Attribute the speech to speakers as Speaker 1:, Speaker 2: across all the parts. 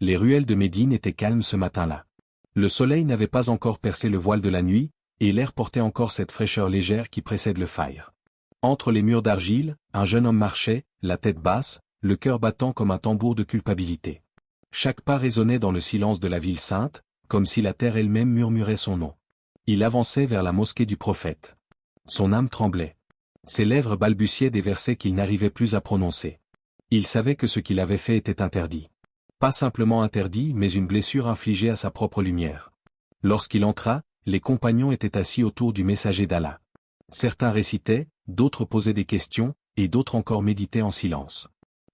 Speaker 1: Les ruelles de Médine étaient calmes ce matin-là. Le soleil n'avait pas encore percé le voile de la nuit, et l'air portait encore cette fraîcheur légère qui précède le fajr. Entre les murs d'argile, un jeune homme marchait, la tête basse, le cœur battant comme un tambour de culpabilité. Chaque pas résonnait dans le silence de la ville sainte, comme si la terre elle-même murmurait son nom. Il avançait vers la mosquée du prophète. Son âme tremblait. Ses lèvres balbutiaient des versets qu'il n'arrivait plus à prononcer. Il savait que ce qu'il avait fait était interdit. Pas simplement interdit, mais une blessure infligée à sa propre lumière. Lorsqu'il entra, les compagnons étaient assis autour du messager d'Allah. Certains récitaient, d'autres posaient des questions, et d'autres encore méditaient en silence.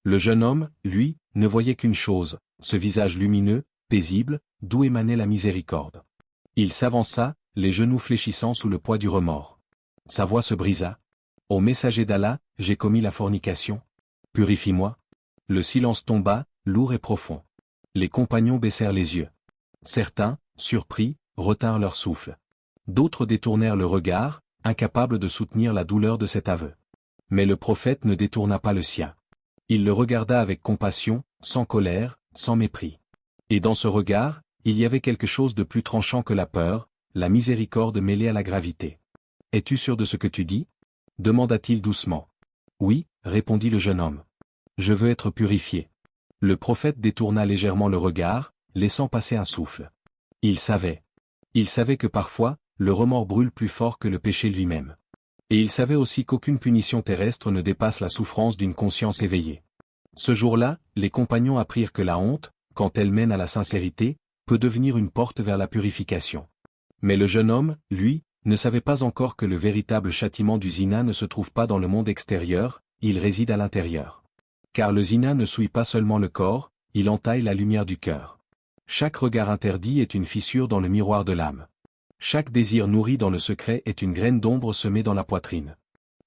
Speaker 1: Le jeune homme, lui, ne voyait qu'une chose, ce visage lumineux, paisible, d'où émanait la miséricorde. Il s'avança, les genoux fléchissant sous le poids du remords. Sa voix se brisa. « Ô messager d'Allah, j'ai commis la fornication. Purifie-moi. » Le silence tomba, lourd et profond. Les compagnons baissèrent les yeux. Certains, surpris, retinrent leur souffle. D'autres détournèrent le regard, incapables de soutenir la douleur de cet aveu. Mais le prophète ne détourna pas le sien. Il le regarda avec compassion, sans colère, sans mépris. Et dans ce regard, il y avait quelque chose de plus tranchant que la peur, la miséricorde mêlée à la gravité. « Es-tu sûr de ce que tu dis » demanda-t-il doucement. « Oui, » répondit le jeune homme. « Je veux être purifié. » Le prophète détourna légèrement le regard, laissant passer un souffle. Il savait. Il savait que parfois, le remords brûle plus fort que le péché lui-même. Et il savait aussi qu'aucune punition terrestre ne dépasse la souffrance d'une conscience éveillée. Ce jour-là, les compagnons apprirent que la honte, quand elle mène à la sincérité, peut devenir une porte vers la purification. Mais le jeune homme, lui, ne savait pas encore que le véritable châtiment du zina ne se trouve pas dans le monde extérieur, il réside à l'intérieur. Car le zina ne souille pas seulement le corps, il entaille la lumière du cœur. Chaque regard interdit est une fissure dans le miroir de l'âme. Chaque désir nourri dans le secret est une graine d'ombre semée dans la poitrine.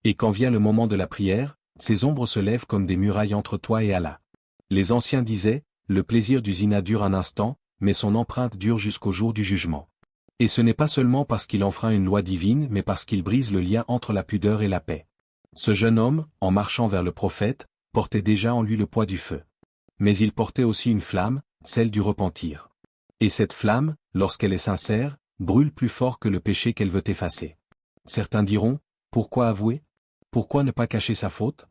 Speaker 1: Et quand vient le moment de la prière, ces ombres se lèvent comme des murailles entre toi et Allah. Les anciens disaient, le plaisir du zina dure un instant, mais son empreinte dure jusqu'au jour du jugement. Et ce n'est pas seulement parce qu'il enfreint une loi divine mais parce qu'il brise le lien entre la pudeur et la paix. Ce jeune homme, en marchant vers le prophète, portait déjà en lui le poids du feu. Mais il portait aussi une flamme, celle du repentir. Et cette flamme, lorsqu'elle est sincère, brûle plus fort que le péché qu'elle veut effacer. Certains diront, pourquoi avouer? Pourquoi ne pas cacher sa faute?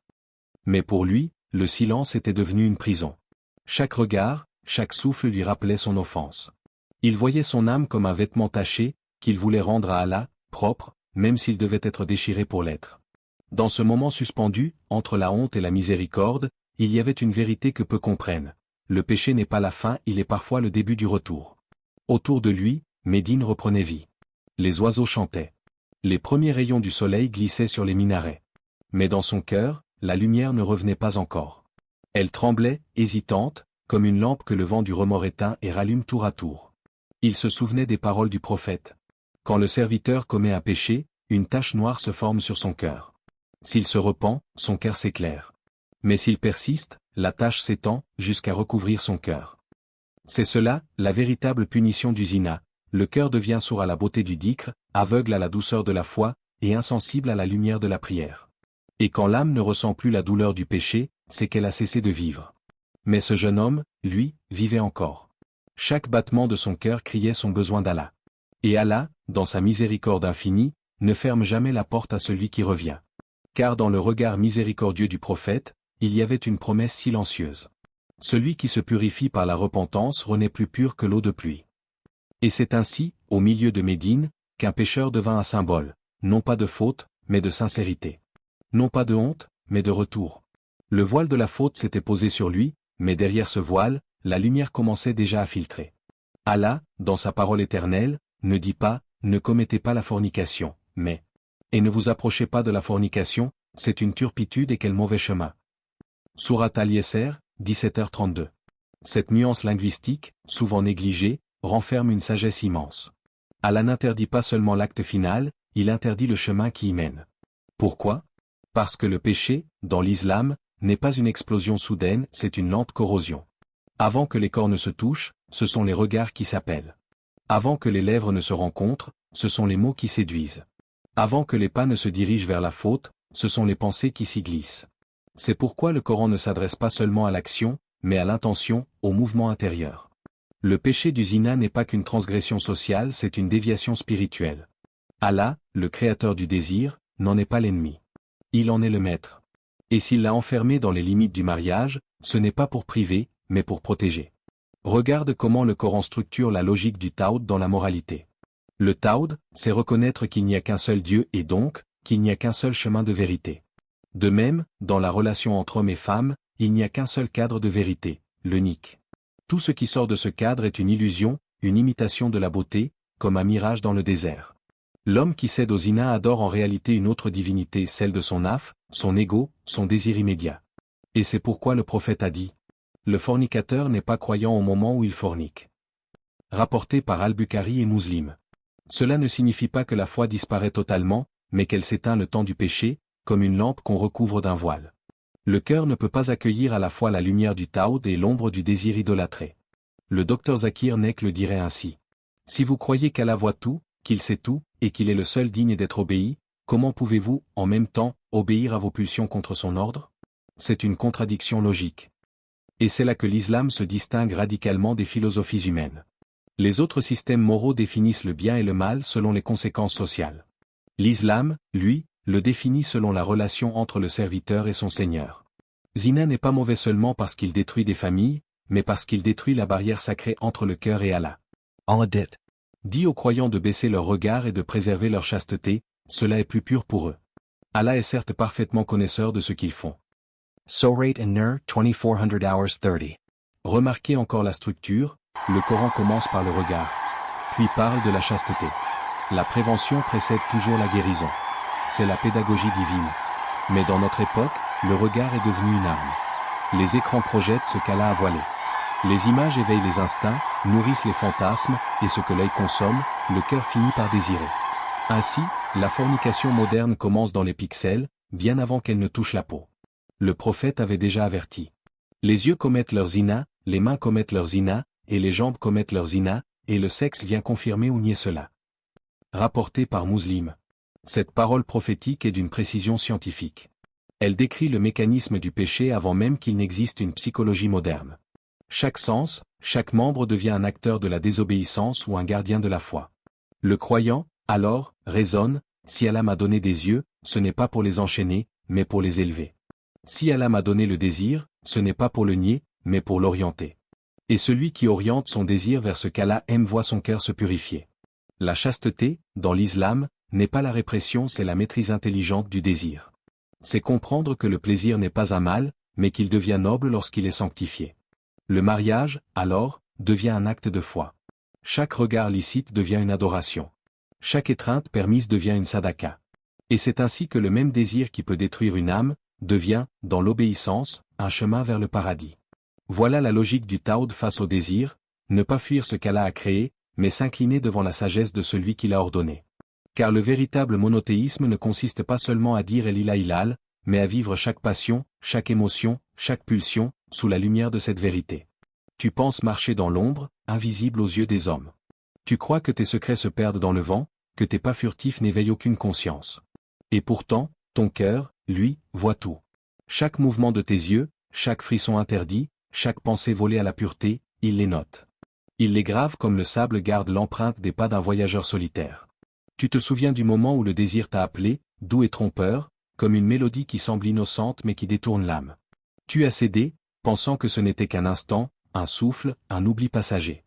Speaker 1: Mais pour lui, le silence était devenu une prison. Chaque regard, chaque souffle lui rappelait son offense. Il voyait son âme comme un vêtement taché, qu'il voulait rendre à Allah, propre, même s'il devait être déchiré pour l'être. Dans ce moment suspendu, entre la honte et la miséricorde, il y avait une vérité que peu comprennent. Le péché n'est pas la fin, il est parfois le début du retour. Autour de lui, Médine reprenait vie. Les oiseaux chantaient. Les premiers rayons du soleil glissaient sur les minarets. Mais dans son cœur, la lumière ne revenait pas encore. Elle tremblait, hésitante, comme une lampe que le vent du remords éteint et rallume tour à tour. Il se souvenait des paroles du prophète. Quand le serviteur commet un péché, une tache noire se forme sur son cœur. S'il se repent, son cœur s'éclaire. Mais s'il persiste, la tache s'étend, jusqu'à recouvrir son cœur. C'est cela, la véritable punition du zina. Le cœur devient sourd à la beauté du dhikr, aveugle à la douceur de la foi, et insensible à la lumière de la prière. Et quand l'âme ne ressent plus la douleur du péché, c'est qu'elle a cessé de vivre. Mais ce jeune homme, lui, vivait encore. Chaque battement de son cœur criait son besoin d'Allah. Et Allah, dans sa miséricorde infinie, ne ferme jamais la porte à celui qui revient. Car dans le regard miséricordieux du prophète, il y avait une promesse silencieuse. Celui qui se purifie par la repentance renaît plus pur que l'eau de pluie. Et c'est ainsi, au milieu de Médine, qu'un pécheur devint un symbole, non pas de faute, mais de sincérité. Non pas de honte, mais de retour. Le voile de la faute s'était posé sur lui, mais derrière ce voile, la lumière commençait déjà à filtrer. Allah, dans sa parole éternelle, ne dit pas, ne commettez pas la fornication, mais et ne vous approchez pas de la fornication, c'est une turpitude et quel mauvais chemin. Sourate Al-Yasser, 17h32. Cette nuance linguistique, souvent négligée, renferme une sagesse immense. Allah n'interdit pas seulement l'acte final, il interdit le chemin qui y mène. Pourquoi? Parce que le péché, dans l'islam, n'est pas une explosion soudaine, c'est une lente corrosion. Avant que les corps ne se touchent, ce sont les regards qui s'appellent. Avant que les lèvres ne se rencontrent, ce sont les mots qui séduisent. Avant que les pas ne se dirigent vers la faute, ce sont les pensées qui s'y glissent. C'est pourquoi le Coran ne s'adresse pas seulement à l'action, mais à l'intention, au mouvement intérieur. Le péché du zina n'est pas qu'une transgression sociale, c'est une déviation spirituelle. Allah, le créateur du désir, n'en est pas l'ennemi. Il en est le maître. Et s'il l'a enfermé dans les limites du mariage, ce n'est pas pour priver, mais pour protéger. Regarde comment le Coran structure la logique du tawhid dans la moralité. Le tawhid, c'est reconnaître qu'il n'y a qu'un seul Dieu et donc, qu'il n'y a qu'un seul chemin de vérité. De même, dans la relation entre hommes et femmes, il n'y a qu'un seul cadre de vérité, le nik. Tout ce qui sort de ce cadre est une illusion, une imitation de la beauté, comme un mirage dans le désert. L'homme qui cède au zina adore en réalité une autre divinité, celle de son naf, son ego, son désir immédiat. Et c'est pourquoi le prophète a dit : le fornicateur n'est pas croyant au moment où il fornique. Rapporté par Al-Bukhari et Muslim. Cela ne signifie pas que la foi disparaît totalement, mais qu'elle s'éteint le temps du péché, comme une lampe qu'on recouvre d'un voile. Le cœur ne peut pas accueillir à la fois la lumière du tawhid et l'ombre du désir idolâtré. Le docteur Zakir Naik le dirait ainsi. Si vous croyez qu'Allah voit tout, qu'il sait tout, et qu'il est le seul digne d'être obéi, comment pouvez-vous, en même temps, obéir à vos pulsions contre son ordre ? C'est une contradiction logique. Et c'est là que l'islam se distingue radicalement des philosophies humaines. Les autres systèmes moraux définissent le bien et le mal selon les conséquences sociales. L'islam, lui, le définit selon la relation entre le serviteur et son seigneur. Zina n'est pas mauvais seulement parce qu'il détruit des familles, mais parce qu'il détruit la barrière sacrée entre le cœur et Allah.
Speaker 2: Allah dit.
Speaker 1: Dis aux croyants de baisser leur regard et de préserver leur chasteté, cela est plus pur pour eux. Allah est certes parfaitement connaisseur de ce qu'ils font.
Speaker 2: Surah An-Nur 2400 hours 30.
Speaker 1: Remarquez encore la structure, le Coran commence par le regard, puis parle de la chasteté. La prévention précède toujours la guérison. C'est la pédagogie divine. Mais dans notre époque, le regard est devenu une arme. Les écrans projettent ce qu'Allah a voilé. Les images éveillent les instincts, nourrissent les fantasmes, et ce que l'œil consomme, le cœur finit par désirer. Ainsi, la fornication moderne commence dans les pixels, bien avant qu'elle ne touche la peau. Le prophète avait déjà averti. Les yeux commettent leur zina, les mains commettent leur zina, et les jambes commettent leur zina, et le sexe vient confirmer ou nier cela. Rapporté par Muslim. Cette parole prophétique est d'une précision scientifique. Elle décrit le mécanisme du péché avant même qu'il n'existe une psychologie moderne. Chaque sens, chaque membre devient un acteur de la désobéissance ou un gardien de la foi. Le croyant, alors, raisonne, si Allah m'a donné des yeux, ce n'est pas pour les enchaîner, mais pour les élever. Si Allah m'a donné le désir, ce n'est pas pour le nier, mais pour l'orienter. Et celui qui oriente son désir vers ce qu'Allah aime voit son cœur se purifier. La chasteté, dans l'islam, n'est pas la répression, c'est la maîtrise intelligente du désir. C'est comprendre que le plaisir n'est pas un mal, mais qu'il devient noble lorsqu'il est sanctifié. Le mariage, alors, devient un acte de foi. Chaque regard licite devient une adoration. Chaque étreinte permise devient une sadaka. Et c'est ainsi que le même désir qui peut détruire une âme, devient, dans l'obéissance, un chemin vers le paradis. Voilà la logique du tawhid face au désir, ne pas fuir ce qu'Allah a créé, mais s'incliner devant la sagesse de celui qui l'a ordonné. Car le véritable monothéisme ne consiste pas seulement à dire El Ilah Ilal, mais à vivre chaque passion, chaque émotion, chaque pulsion, sous la lumière de cette vérité. Tu penses marcher dans l'ombre, invisible aux yeux des hommes. Tu crois que tes secrets se perdent dans le vent, que tes pas furtifs n'éveillent aucune conscience. Et pourtant, ton cœur, lui, voit tout. Chaque mouvement de tes yeux, chaque frisson interdit, chaque pensée volée à la pureté, il les note. Il les grave comme le sable garde l'empreinte des pas d'un voyageur solitaire. Tu te souviens du moment où le désir t'a appelé, doux et trompeur, comme une mélodie qui semble innocente mais qui détourne l'âme. Tu as cédé, pensant que ce n'était qu'un instant, un souffle, un oubli passager.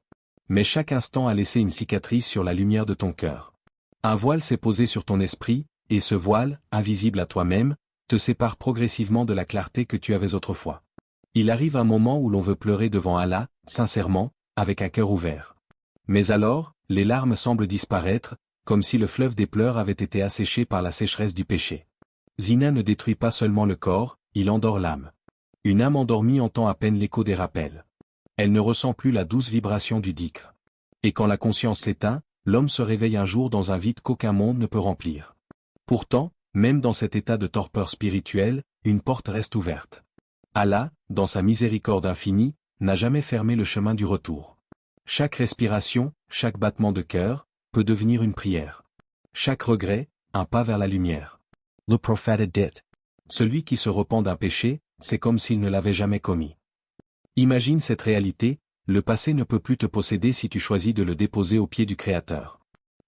Speaker 1: Mais chaque instant a laissé une cicatrice sur la lumière de ton cœur. Un voile s'est posé sur ton esprit, et ce voile, invisible à toi-même, te sépare progressivement de la clarté que tu avais autrefois. Il arrive un moment où l'on veut pleurer devant Allah, sincèrement, avec un cœur ouvert. Mais alors, les larmes semblent disparaître, comme si le fleuve des pleurs avait été asséché par la sécheresse du péché. Zina ne détruit pas seulement le corps, il endort l'âme. Une âme endormie entend à peine l'écho des rappels. Elle ne ressent plus la douce vibration du dhikr. Et quand la conscience s'éteint, l'homme se réveille un jour dans un vide qu'aucun monde ne peut remplir. Pourtant, même dans cet état de torpeur spirituelle, une porte reste ouverte. Allah, dans sa miséricorde infinie, n'a jamais fermé le chemin du retour. Chaque respiration, chaque battement de cœur, peut devenir une prière. Chaque regret, un pas vers la lumière.
Speaker 2: Le prophète dit.
Speaker 1: Celui qui se repent d'un péché, c'est comme s'il ne l'avait jamais commis. Imagine cette réalité, le passé ne peut plus te posséder si tu choisis de le déposer aux pieds du Créateur.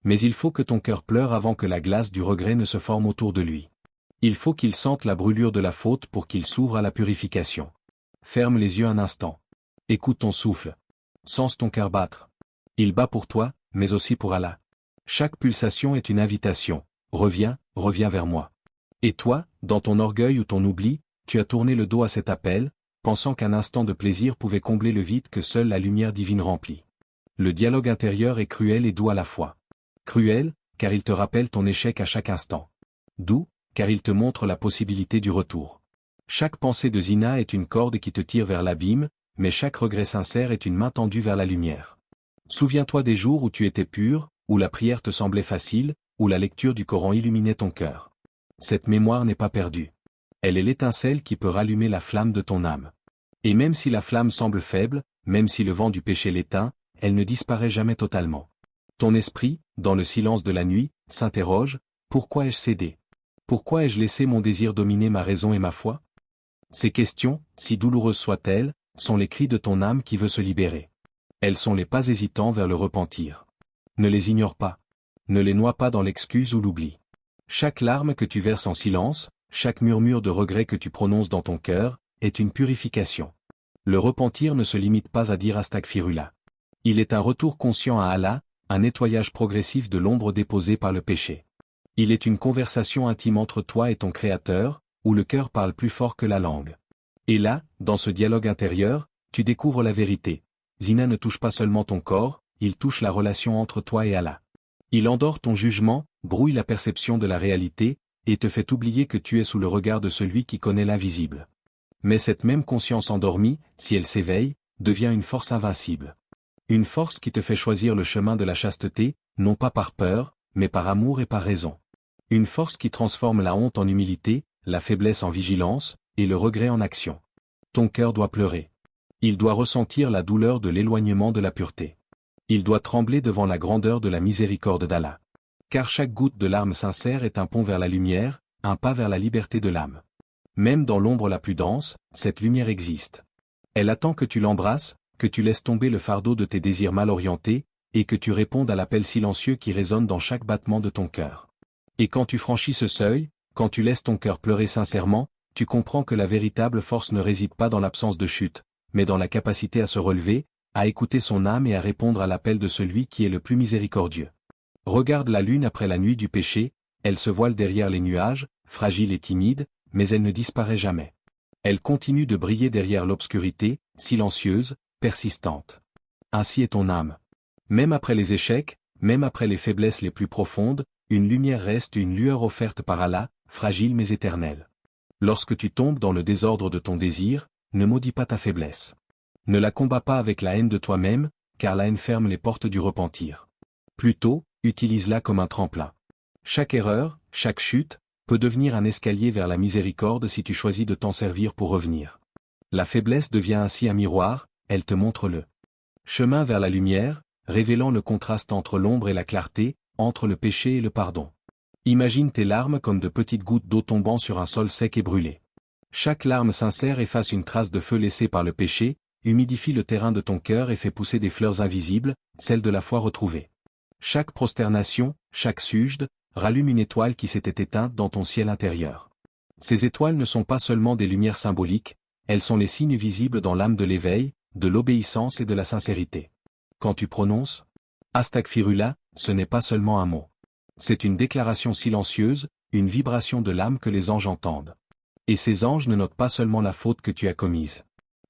Speaker 1: Mais il faut que ton cœur pleure avant que la glace du regret ne se forme autour de lui. Il faut qu'il sente la brûlure de la faute pour qu'il s'ouvre à la purification. Ferme les yeux un instant. Écoute ton souffle. Sens ton cœur battre. Il bat pour toi, mais aussi pour Allah. Chaque pulsation est une invitation. Reviens, reviens vers moi. Et toi, dans ton orgueil ou ton oubli, tu as tourné le dos à cet appel, pensant qu'un instant de plaisir pouvait combler le vide que seule la lumière divine remplit. Le dialogue intérieur est cruel et doux à la fois. Cruel, car il te rappelle ton échec à chaque instant. Doux, car il te montre la possibilité du retour. Chaque pensée de Zina est une corde qui te tire vers l'abîme, mais chaque regret sincère est une main tendue vers la lumière. Souviens-toi des jours où tu étais pur, où la prière te semblait facile, où la lecture du Coran illuminait ton cœur. Cette mémoire n'est pas perdue. Elle est l'étincelle qui peut rallumer la flamme de ton âme. Et même si la flamme semble faible, même si le vent du péché l'éteint, elle ne disparaît jamais totalement. Ton esprit, dans le silence de la nuit, s'interroge, pourquoi ai-je cédé? Pourquoi ai-je laissé mon désir dominer ma raison et ma foi? Ces questions, si douloureuses soient-elles, sont les cris de ton âme qui veut se libérer. Elles sont les pas hésitants vers le repentir. Ne les ignore pas. Ne les noie pas dans l'excuse ou l'oubli. Chaque larme que tu verses en silence, chaque murmure de regret que tu prononces dans ton cœur, est une purification. Le repentir ne se limite pas à dire Astaghfirullah. Il est un retour conscient à Allah, un nettoyage progressif de l'ombre déposée par le péché. Il est une conversation intime entre toi et ton Créateur, où le cœur parle plus fort que la langue. Et là, dans ce dialogue intérieur, tu découvres la vérité. Zina ne touche pas seulement ton corps, il touche la relation entre toi et Allah. Il endort ton jugement, brouille la perception de la réalité, et te fait oublier que tu es sous le regard de celui qui connaît l'invisible. Mais cette même conscience endormie, si elle s'éveille, devient une force invincible. Une force qui te fait choisir le chemin de la chasteté, non pas par peur, mais par amour et par raison. Une force qui transforme la honte en humilité, la faiblesse en vigilance, et le regret en action. Ton cœur doit pleurer. Il doit ressentir la douleur de l'éloignement de la pureté. Il doit trembler devant la grandeur de la miséricorde d'Allah. Car chaque goutte de larmes sincère est un pont vers la lumière, un pas vers la liberté de l'âme. Même dans l'ombre la plus dense, cette lumière existe. Elle attend que tu l'embrasses, que tu laisses tomber le fardeau de tes désirs mal orientés, et que tu répondes à l'appel silencieux qui résonne dans chaque battement de ton cœur. Et quand tu franchis ce seuil, quand tu laisses ton cœur pleurer sincèrement, tu comprends que la véritable force ne réside pas dans l'absence de chute, mais dans la capacité à se relever, à écouter son âme et à répondre à l'appel de celui qui est le plus miséricordieux. Regarde la lune après la nuit du péché, elle se voile derrière les nuages, fragile et timide, mais elle ne disparaît jamais. Elle continue de briller derrière l'obscurité, silencieuse, persistante. Ainsi est ton âme. Même après les échecs, même après les faiblesses les plus profondes, une lumière reste une lueur offerte par Allah, fragile mais éternelle. Lorsque tu tombes dans le désordre de ton désir, ne maudis pas ta faiblesse. Ne la combats pas avec la haine de toi-même, car la haine ferme les portes du repentir. Plutôt, utilise-la comme un tremplin. Chaque erreur, chaque chute, peut devenir un escalier vers la miséricorde si tu choisis de t'en servir pour revenir. La faiblesse devient ainsi un miroir, elle te montre le chemin vers la lumière, révélant le contraste entre l'ombre et la clarté, entre le péché et le pardon. Imagine tes larmes comme de petites gouttes d'eau tombant sur un sol sec et brûlé. Chaque larme sincère efface une trace de feu laissée par le péché, humidifie le terrain de ton cœur et fait pousser des fleurs invisibles, celles de la foi retrouvée. Chaque prosternation, chaque sujde, rallume une étoile qui s'était éteinte dans ton ciel intérieur. Ces étoiles ne sont pas seulement des lumières symboliques, elles sont les signes visibles dans l'âme de l'éveil, de l'obéissance et de la sincérité. Quand tu prononces Astaghfirullah, ce n'est pas seulement un mot. C'est une déclaration silencieuse, une vibration de l'âme que les anges entendent. Et ces anges ne notent pas seulement la faute que tu as commise.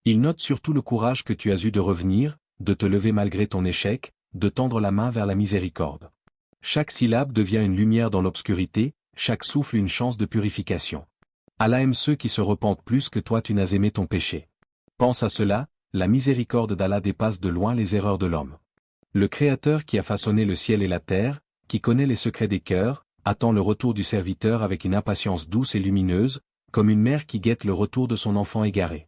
Speaker 1: Ils notent surtout le courage que tu as eu de revenir, de te lever malgré ton échec, de tendre la main vers la miséricorde. Chaque syllabe devient une lumière dans l'obscurité, chaque souffle une chance de purification. Allah aime ceux qui se repentent plus que toi tu n'as aimé ton péché. Pense à cela, la miséricorde d'Allah dépasse de loin les erreurs de l'homme. Le Créateur qui a façonné le ciel et la terre, qui connaît les secrets des cœurs, attend le retour du serviteur avec une impatience douce et lumineuse, comme une mère qui guette le retour de son enfant égaré.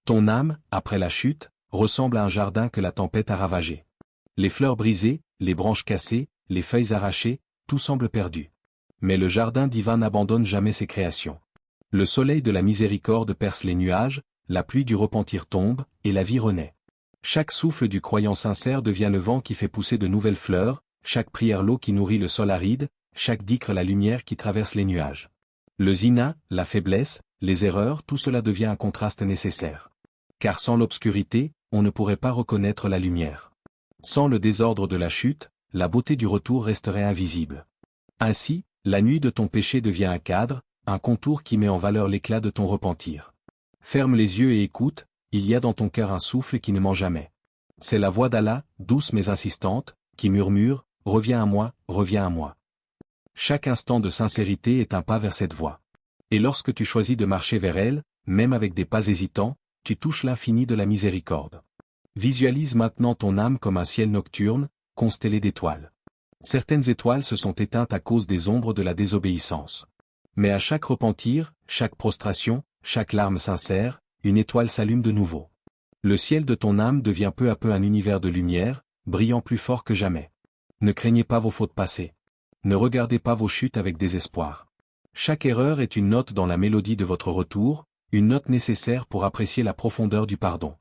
Speaker 1: Ton âme, après la chute, ressemble à un jardin que la tempête a ravagé. Les fleurs brisées, les branches cassées, les feuilles arrachées, tout semble perdu. Mais le jardin divin n'abandonne jamais ses créations. Le soleil de la miséricorde perce les nuages, la pluie du repentir tombe, et la vie renaît. Chaque souffle du croyant sincère devient le vent qui fait pousser de nouvelles fleurs, chaque prière l'eau qui nourrit le sol aride, chaque dicre la lumière qui traverse les nuages. Le zina, la faiblesse, les erreurs, tout cela devient un contraste nécessaire. Car sans l'obscurité, on ne pourrait pas reconnaître la lumière. Sans le désordre de la chute, la beauté du retour resterait invisible. Ainsi, la nuit de ton péché devient un cadre, un contour qui met en valeur l'éclat de ton repentir. Ferme les yeux et écoute, il y a dans ton cœur un souffle qui ne ment jamais. C'est la voix d'Allah, douce mais insistante, qui murmure, « Reviens à moi, reviens à moi ». Chaque instant de sincérité est un pas vers cette voie. Et lorsque tu choisis de marcher vers elle, même avec des pas hésitants, tu touches l'infini de la miséricorde. Visualise maintenant ton âme comme un ciel nocturne, constellé d'étoiles. Certaines étoiles se sont éteintes à cause des ombres de la désobéissance. Mais à chaque repentir, chaque prostration, chaque larme sincère, une étoile s'allume de nouveau. Le ciel de ton âme devient peu à peu un univers de lumière, brillant plus fort que jamais. Ne craignez pas vos fautes passées. Ne regardez pas vos chutes avec désespoir. Chaque erreur est une note dans la mélodie de votre retour, une note nécessaire pour apprécier la profondeur du pardon.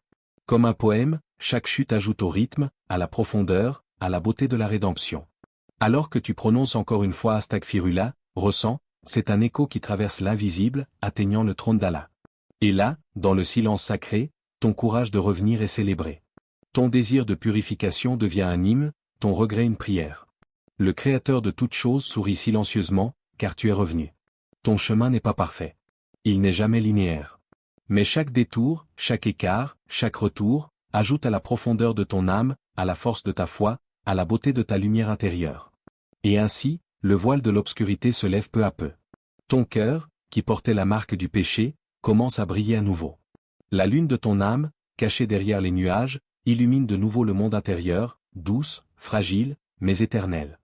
Speaker 1: Comme un poème, chaque chute ajoute au rythme, à la profondeur, à la beauté de la rédemption. Alors que tu prononces encore une fois Astaghfirullah, ressens, c'est un écho qui traverse l'invisible, atteignant le trône d'Allah. Et là, dans le silence sacré, ton courage de revenir est célébré. Ton désir de purification devient un hymne, ton regret une prière. Le Créateur de toutes choses sourit silencieusement, car tu es revenu. Ton chemin n'est pas parfait. Il n'est jamais linéaire. Mais chaque détour, chaque écart, chaque retour, ajoute à la profondeur de ton âme, à la force de ta foi, à la beauté de ta lumière intérieure. Et ainsi, le voile de l'obscurité se lève peu à peu. Ton cœur, qui portait la marque du péché, commence à briller à nouveau. La lune de ton âme, cachée derrière les nuages, illumine de nouveau le monde intérieur, douce, fragile, mais éternelle.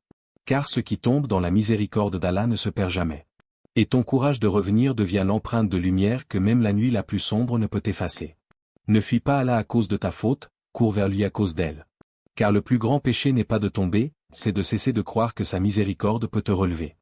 Speaker 1: Car ce qui tombe dans la miséricorde d'Allah ne se perd jamais. Et ton courage de revenir devient l'empreinte de lumière que même la nuit la plus sombre ne peut effacer. Ne fuis pas Allah à cause de ta faute, cours vers lui à cause d'elle. Car le plus grand péché n'est pas de tomber, c'est de cesser de croire que sa miséricorde peut te relever.